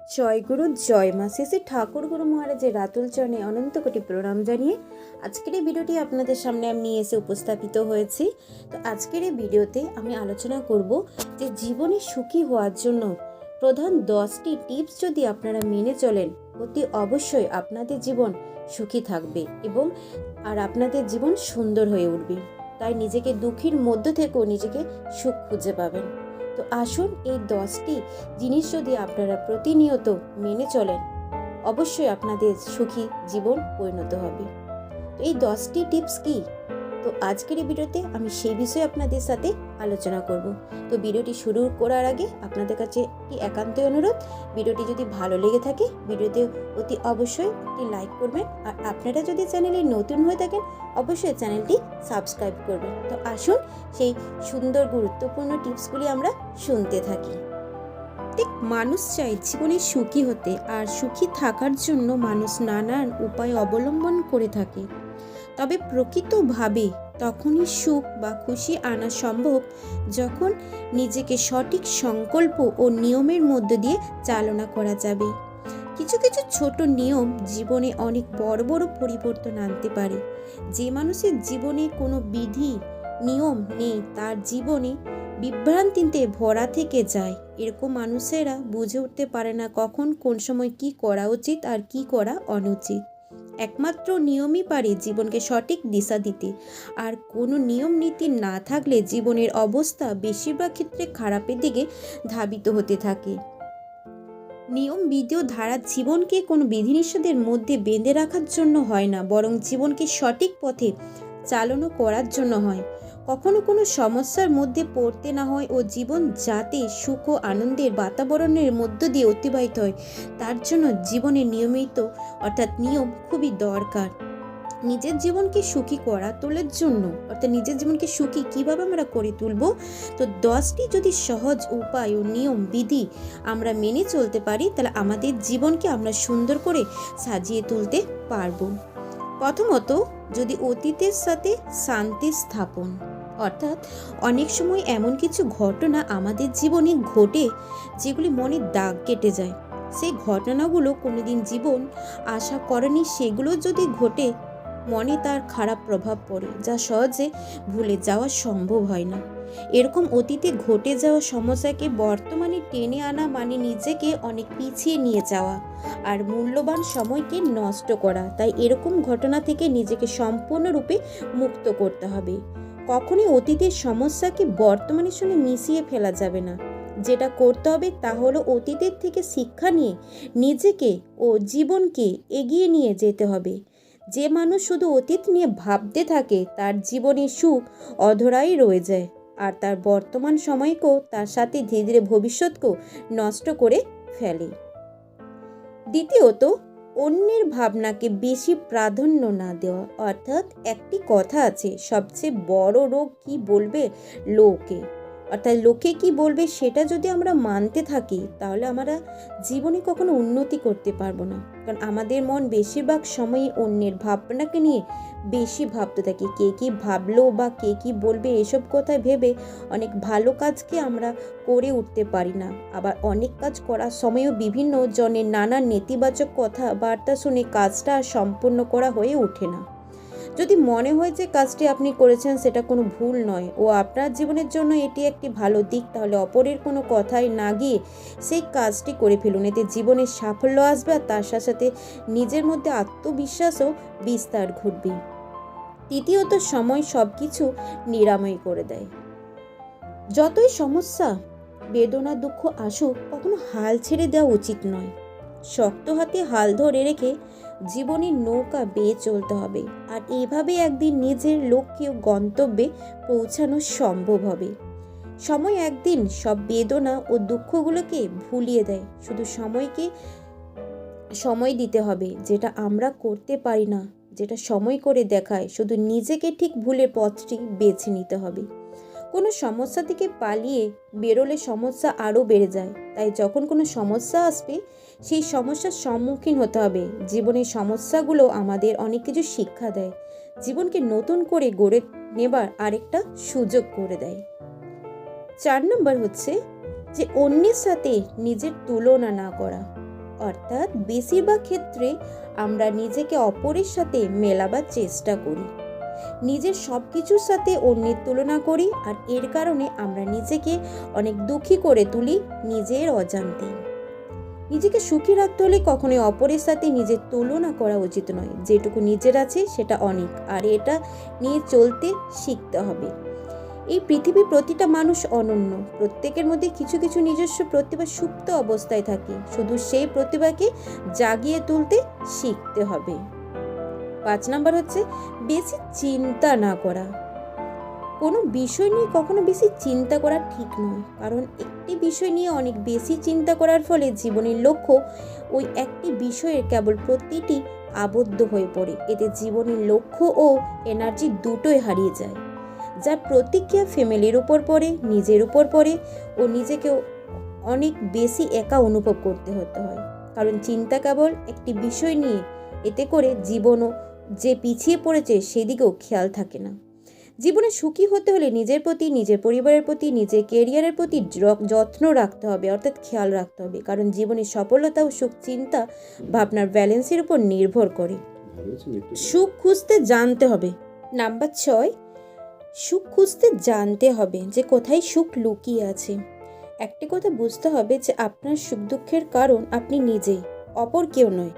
জয়গুরু জয় মা শ্রী শ্রী ঠাকুর গুরু মহারাজের রাতুল চরণে অনন্ত কোটি প্রণাম জানিয়ে আজকের এই ভিডিওটি আপনাদের সামনে আমি নিয়ে এসে উপস্থাপিত হয়েছি। তো আজকের এই ভিডিওতে আমি আলোচনা করব যে জীবনে সুখী হওয়ার জন্য প্রধান 10টি টিপস যদি আপনারা মেনে চলেন, অতি অবশ্যই আপনাদের জীবন সুখী থাকবে এবং আপনাদের জীবন সুন্দর হয়ে উঠবে। তাই নিজেকে দুঃখের মধ্য থেকেও নিজেকে সুখ খুঁজে পাবেন। তো আসুন, এই 10টি জিনিস যদি আপনারা প্রতিনিয়ত মেনে চলেন, অবশ্যই আপনাদের সুখী জীবন পরিণত হবে। তো এই 10টি টিপস কি? তো আজকের এই ভিডিওতে আমি সেই বিষয়ে আপনাদের সাথে আলোচনা করব। তো ভিডিওটি শুরু করার আগে আপনাদের কাছে একটি একান্তই অনুরোধ, ভিডিওটি যদি ভালো লেগে থাকে ভিডিওতে অতি অবশ্যই একটি লাইক করবেন, আর আপনারা যদি চ্যানেলে নতুন হয়ে থাকেন অবশ্যই চ্যানেলটি সাবস্ক্রাইব করবেন। তো আসুন সেই সুন্দর গুরুত্বপূর্ণ টিপসগুলি আমরা শুনতে থাকি। প্রত্যেক মানুষ চায় জীবনে সুখী হতে, আর সুখী থাকার জন্য মানুষ নানান উপায় অবলম্বন করে থাকে। তবে প্রকৃতভাবে তখনই সুখ বা খুশি আনা সম্ভব যখন নিজেকে সঠিক সংকল্প ও নিয়মের মধ্য দিয়ে চালনা করা যাবে। কিছু কিছু ছোট নিয়ম জীবনে অনেক বড় বড় পরিবর্তন আনতে পারে। যে মানুষের জীবনে কোনো বিধি নিয়ম নেই তার জীবনে বিভ্রান্তিতে ভরা থেকে যায়। এরকম মানুষেরা বুঝে উঠতে পারে না কখন কোন সময় কি করা উচিত আর কি করা অনুচিত। একমাত্র নিয়মই পারে জীবনকে সঠিক দিশা দিতে, আর কোনো নিয়ম নীতি না থাকলে জীবনের অবস্থা বেশিরভাগ ক্ষেত্রে খারাপের দিকে ধাবিত হতে থাকে। নিয়ম বিধি ও ধারা জীবনকে কোনো বিধিনিষেধের মধ্যে বেঁধে রাখার জন্য হয় না, বরং জীবনকে সঠিক পথে চালনা করার জন্য হয়। কখনো কোনো সমস্যার মধ্যে পড়তে না হয় ও জীবন যাতে সুখ ও আনন্দের বাতাবরণের মধ্য দিয়ে অতিবাহিত হয়, তার জন্য জীবনে নিয়মিত অর্থাৎ নিয়ম খুবই দরকার। নিজের জীবনকে সুখী করা তোলার জন্য অর্থাৎ নিজের জীবনকে সুখী কিভাবে আমরা করে তুলব, তো 10টি যদি সহজ উপায় ও নিয়ম বিধি আমরা মেনে চলতে পারি, তাহলে আমাদের জীবনকে আমরা সুন্দর করে সাজিয়ে তুলতে পারবো। প্রথমত, যদি অতীতের সাথে শান্তি স্থাপন, অর্থাৎ অনেক সময় এমন কিছু ঘটনা আমাদের জীবনে ঘটে যেগুলি মনে দাগ কেটে যায়। সেই ঘটনাগুলো কোনোদিন জীবন আশা করেনি, সেগুলো যদি ঘটে মনে তার খারাপ প্রভাব পড়ে, যা সহজে ভুলে যাওয়া সম্ভব হয় না। এরকম অতীতে ঘটে যাওয়া সমস্যাকে বর্তমানে টেনে আনা মানে নিজেকে অনেক পিছিয়ে নিয়ে যাওয়া আর মূল্যবান সময়কে নষ্ট করা। তাই এরকম ঘটনা থেকে নিজেকে সম্পূর্ণরূপে মুক্ত করতে হবে। কখনই অতীতের সমস্যাকে বর্তমানের সঙ্গে মিশিয়ে ফেলা যাবে না। যেটা করতে হবে তা হলো অতীতের থেকে শিক্ষা নিয়ে নিজেকে ও জীবনকে এগিয়ে নিয়ে যেতে হবে। যে মানুষ শুধু অতীত নিয়ে ভাবতে থাকে তার জীবনে সুখ অধরাই রয়ে যায়, আর তার বর্তমান সময়কেও তার সাথে ধীরে ধীরে ভবিষ্যৎকেও নষ্ট করে ফেলে। দ্বিতীয়ত, অন্যের ভাবনাকে বেশি প্রাধান্য না দেওয়া, অর্থাৎ একটি কথা আছে, সবচেয়ে বড় রোগ কি বলবে লোকে, অর্থাৎ লোকে কি বলবে সেটা যদি আমরা মানতে থাকি তাহলে আমরা জীবনে কখনো উন্নতি করতে পারবো না। কারণ আমাদের মন বেশিরভাগ সময়ই অন্যের ভাবনাকে নিয়ে বেশি ভাবতে থাকি। কে কি ভাবলো বা কে কি বলবে এসব কথা ভেবে অনেক ভালো কাজকে আমরা করে উঠতে পারি না। আবার অনেক কাজ করার সময়ও বিভিন্ন জনের নানা নেতিবাচক কথাবার্তা শুনে কাজটা সম্পূর্ণ করা হয়ে ওঠে না। যদি মনে হয় যে কাজটি আপনি করেছেন সেটা কোনো ভুল নয় ও আপনার জীবনের জন্য এটি একটি ভালো দিক, তাহলে অপরের কোনো কথায় না গিয়ে সেই কাজটি করে ফেলুন। এতে জীবনের সাফল্য আসবে আর তার সাথে সাথে নিজের মধ্যে আত্মবিশ্বাসও বিস্তার ঘটবে। তৃতীয়ত, সময় সব কিছু নিরাময় করে দেয়। যতই সমস্যা বেদনা দুঃখ আসুক, কখনো হাল ছেড়ে দেওয়া উচিত নয়। শক্ত হাতে হাল ধরে রেখে জীবনের নৌকা বেয়ে চলতে হবে, আর এইভাবে একদিন নিজের লক্ষ্যে গন্তব্যে পৌঁছানো সম্ভব হবে। সময় একদিন সব বেদনা ও দুঃখগুলোকে ভুলিয়ে দেয়। শুধু সময়কে সময় দিতে হবে, যেটা আমরা করতে পারি না, যেটা সময় করে দেখায়। শুধু নিজেকে ঠিক ভুলের পথটি বেছে নিতে হবে। কোনো সমস্যা থেকে পালিয়ে বেরোলে সমস্যা আরও বেড়ে যায়। তাই যখন কোনো সমস্যা আসবে সেই সমস্যার সম্মুখীন হতে হবে। জীবনের সমস্যাগুলো আমাদের অনেক কিছু শিক্ষা দেয়, জীবনকে নতুন করে গড়ে নেবার আরেকটা সুযোগ করে দেয়। 4 নম্বর হচ্ছে যে অন্যের সাথে নিজের তুলনা না করা। অর্থাৎ বেশিরভাগ ক্ষেত্রে আমরা নিজেকে অপরের সাথে মেলাবার চেষ্টা করি, নিজের সব কিছুর সাথে অন্যের তুলনা করি, আর এর কারণে আমরা নিজেকে অনেক দুঃখী করে তুলি নিজের অজান্তেই। নিজেকে সুখী রাখতে হলে কখনোই অপরের সাথে নিজের তুলনা করা উচিত নয়। যেটুকু নিজের আছে সেটা অনেক, আর এটা নিয়ে চলতে শিখতে হবে। এই পৃথিবীর প্রতিটা মানুষ অনন্য, প্রত্যেকের মধ্যে কিছু কিছু নিজস্ব প্রতিভা সুপ্ত অবস্থায় থাকে, শুধু সেই প্রতিভাকে জাগিয়ে তুলতে শিখতে হবে। 5 নাম্বার হচ্ছে বেশি চিন্তা না করা। কোনো বিষয় নিয়ে কখনো বেশি চিন্তা করা ঠিক নয়, কারণ একটি বিষয় নিয়ে অনেক বেশি চিন্তা করার ফলে জীবনের লক্ষ্য ওই একটি বিষয়ের কেবল প্রতিটি আবদ্ধ হয়ে পড়ে। এতে জীবনের লক্ষ্য ও এনার্জি দুটোই হারিয়ে যায়, যার প্রতিক্রিয়া ফ্যামিলির উপর পড়ে, নিজের উপর পড়ে ও নিজেকেও অনেক বেশি একা অনুভব করতে হতে হয়। কারণ চিন্তা কেবল একটি বিষয় নিয়ে, এতে করে জীবনও যে পিছিয়ে পড়েছে সেদিকেও খেয়াল থাকে না। জীবনে সুখী হতে হলে নিজের প্রতি, নিজের পরিবারের প্রতি, নিজের কেরিয়ারের প্রতি যত্ন রাখতে হবে, অর্থাৎ খেয়াল রাখতে হবে। কারণ জীবনের সফলতা ও সুখ চিন্তা ভাবনার ব্যালেন্সের উপর নির্ভর করে। সুখ খুঁজতে জানতে হবে। নাম্বার 6, সুখ খুঁজতে জানতে হবে যে কোথায় সুখ লুকিয়ে আছে। একটি কথা বুঝতে হবে যে আপনার সুখ দুঃখের কারণ আপনি নিজেই, অপর কেউ নয়।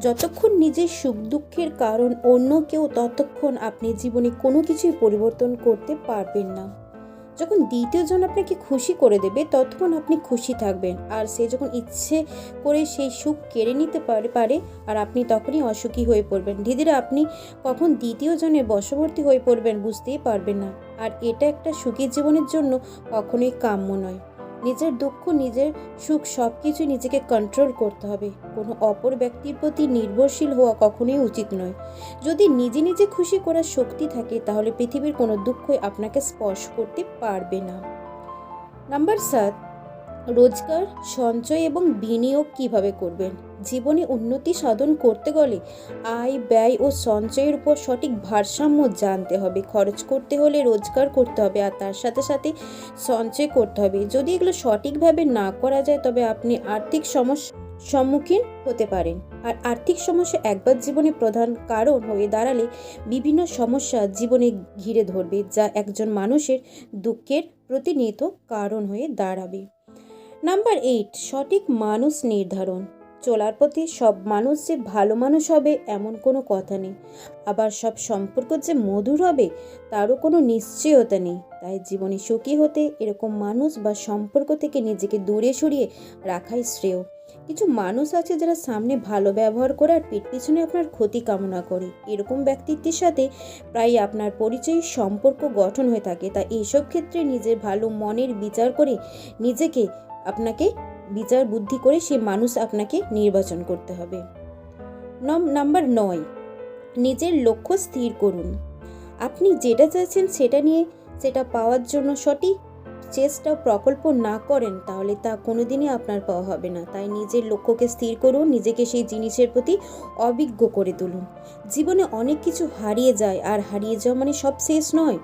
যতক্ষণ নিজের সুখ দুঃখের কারণ অন্য কেউ, ততক্ষণ আপনি জীবনে কোনো কিছুই পরিবর্তন করতে পারবেন না। যখন দ্বিতীয়জন আপনাকে খুশি করে দেবে, ততক্ষণ আপনি খুশি থাকবেন, আর সে যখন ইচ্ছে করে সেই সুখ কেড়ে নিতে পারে আর আপনি তখনই অসুখী হয়ে পড়বেন। ধীরে ধীরে আপনি কখন দ্বিতীয়জনের বশবর্তী হয়ে পড়বেন বুঝতেই পারবেন না, আর এটা একটা সুখী জীবনের জন্য কখনোই কাম্য নয়। নিজের দুঃখ, নিজের সুখ সব কিছু নিজেকে কন্ট্রোল করতে হবে। কোনো অপর ব্যক্তির প্রতি নির্ভরশীল হওয়া কখনোই উচিত নয়। যদি নিজে নিজে খুশি করার শক্তি থাকে, তাহলে পৃথিবীর কোনো দুঃখই আপনাকে স্পর্শ করতে পারবে না। নাম্বার 7, রোজগার, সঞ্চয় এবং বিনিয়োগ কিভাবে করবেন। জীবনে উন্নতি সাধন করতে গেলে আয়, ব্যয় ও সঞ্চয়ের উপর সঠিক ভারসাম্য জানতে হবে। খরচ করতে হলে রোজগার করতে হবে, আর তার সাথে সাথে সঞ্চয় করতে হবে। যদি এগুলো সঠিকভাবে না করা যায়, তবে আপনি আর্থিক সমস্যার সম্মুখীন হতে পারেন। আর আর্থিক সমস্যা একবার জীবনে প্রধান কারণ হয়ে দাঁড়ালে বিভিন্ন সমস্যা জীবনে ঘিরে ধরবে, যা একজন মানুষের দুঃখের প্রতিনিয়ত কারণ হয়ে দাঁড়াবে। নাম্বার 8, সঠিক মানুষ নির্ধারণ। চলার পথে সব মানুষ যে ভালো মানুষ হবে এমন কোনো কথা নেই, আবার সব সম্পর্ক যে মধুর হবে তারও কোনো নিশ্চয়তা নেই। তাই জীবনে সুখী হতে এরকম মানুষ বা সম্পর্ক থেকে নিজেকে দূরে সরিয়ে রাখাই শ্রেয়। কিছু মানুষ আছে যারা সামনে ভালো ব্যবহার করে আর পিঠ পিছনে আপনার ক্ষতি কামনা করে। এরকম ব্যক্তিত্বের সাথে প্রায় আপনার পরিচয় সম্পর্ক গঠন হয়ে থাকে। তাই এইসব ক্ষেত্রে নিজের ভালো মনের বিচার করে আপনাকে বিচার বুদ্ধি করে সেই মানুষ আপনাকে নির্বাচন করতে হবে। নাম্বার 9, নিজের লক্ষ্য স্থির করুন। আপনি যেটা চাইছেন সেটা পাওয়ার জন্য সঠিক চেষ্টা প্রকল্প না করেন, তাহলে তা কোনোদিনই আপনার পাওয়া হবে না। তাই নিজের লক্ষ্যকে স্থির করুন, নিজেকে সেই জিনিসের প্রতি অভিজ্ঞ করে তুলুন। জীবনে অনেক কিছু হারিয়ে যায়, আর হারিয়ে যাওয়া মানে সব শেষ নয়।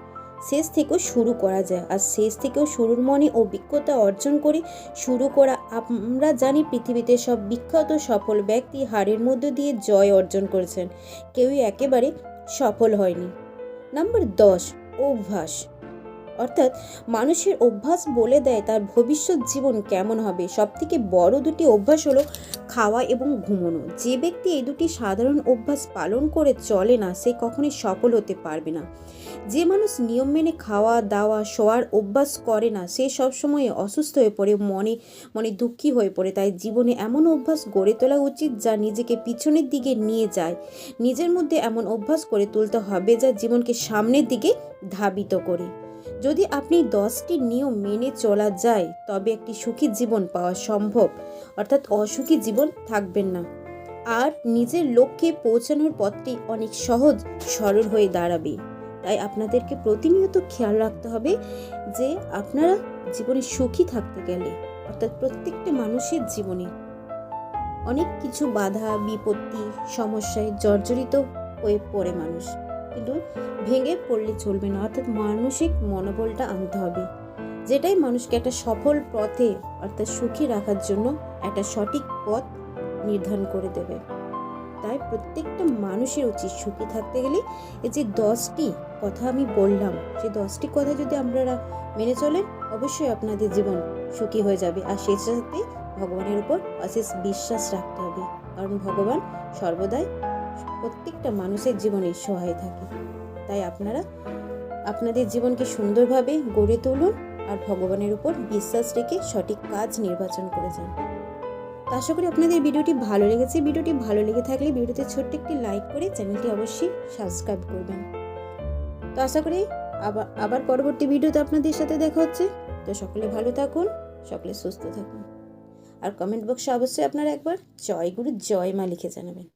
শেষ থেকেও শুরু করা যায়, আর শেষ থেকেও শুরুর মনে অভিজ্ঞতা অর্জন করে শুরু করা। আমরা জানি পৃথিবীতে সব বিখ্যাত সফল ব্যক্তি হারের মধ্য দিয়ে জয় অর্জন করেছেন, কেউই একেবারে সফল হয়নি। নাম্বার 10, অভ্যাস। অর্থাৎ মানুষের অভ্যাস বলে দেয় তার ভবিষ্যৎ জীবন কেমন হবে। সবথেকে বড় দুটি অভ্যাস হলো খাওয়া এবং ঘুমানো। যে ব্যক্তি এই দুটি সাধারণ অভ্যাস পালন করে চলে না, সে কখনোই সফল হতে পারবে না। যে মানুষ নিয়ম মেনে খাওয়া দাওয়া শোয়ার অভ্যাস করে না, সে সবসময় অসুস্থ হয়ে পড়ে, মনে দুঃখী হয়ে পড়ে। তাই জীবনে এমন অভ্যাস গড়ে তোলা উচিত যা নিজেকে পিছনের দিকে নিয়ে যায়। নিজের মধ্যে এমন অভ্যাস করে তুলতে হবে যা জীবনকে সামনের দিকে ধাবিত করে। যদি আপনি 10টি নিয়ম মেনে চলা যায়, তবে একটি সুখী জীবন পাওয়া সম্ভব, অর্থাৎ অসুখী জীবন থাকবেন না। আর নিজের লক্ষ্যে পৌঁছানোর পথটি অনেক সহজ সরল হয়ে দাঁড়াবে। তাই আপনাদেরকে প্রতিনিয়ত খেয়াল রাখতে হবে যে আপনারা জীবনে সুখী থাকতে গেলে, অর্থাৎ প্রত্যেকটা মানুষের জীবনে অনেক কিছু বাধা বিপত্তি সমস্যায় জর্জরিত হয়ে পড়ে মানুষ, কিন্তু ভেঙে পড়লে চলবে না। অর্থাৎ মানসিক মনোবলটা আনতে হবে, যেটাই মানুষকে একটা সফল পথে অর্থাৎ সুখী রাখার জন্য একটা সঠিক পথ নির্ধারণ করে দেবে। তাই প্রত্যেকটা মানুষের উচিত সুখী থাকতে গেলে এই যে 10টি কথা আমি বললাম, সেই 10টি কথা যদি আপনারা মেনে চলেন, অবশ্যই আপনাদের জীবন সুখী হয়ে যাবে। আর সেই সাথে ভগবানের উপর অশেষ বিশ্বাস রাখতে হবে, কারণ ভগবান সর্বদাই প্রত্যেকটা মানুষের জীবনে সহায় থাকে। তাই আপনারা আপনাদের জীবনকে সুন্দরভাবে গড়ে তুলুন আর ভগবানের উপর বিশ্বাস রেখে সঠিক কাজ নির্বাচন করে যান। তো আশা করি আপনাদের ভিডিওটি ভালো লেগেছে। ভিডিওটি ভালো লেগে থাকলে ভিডিওতে ছোট্ট একটি লাইক করে চ্যানেলটি অবশ্যই সাবস্ক্রাইব করবেন। তো আশা করি আবার পরবর্তী ভিডিওতে আপনাদের সাথে দেখা হচ্ছে। তো সকলে ভালো থাকুন, সকলে সুস্থ থাকুন। আর কমেন্ট বক্সে অবশ্যই আপনারা একবার জয় গুরু জয় মা লিখে জানাবেন।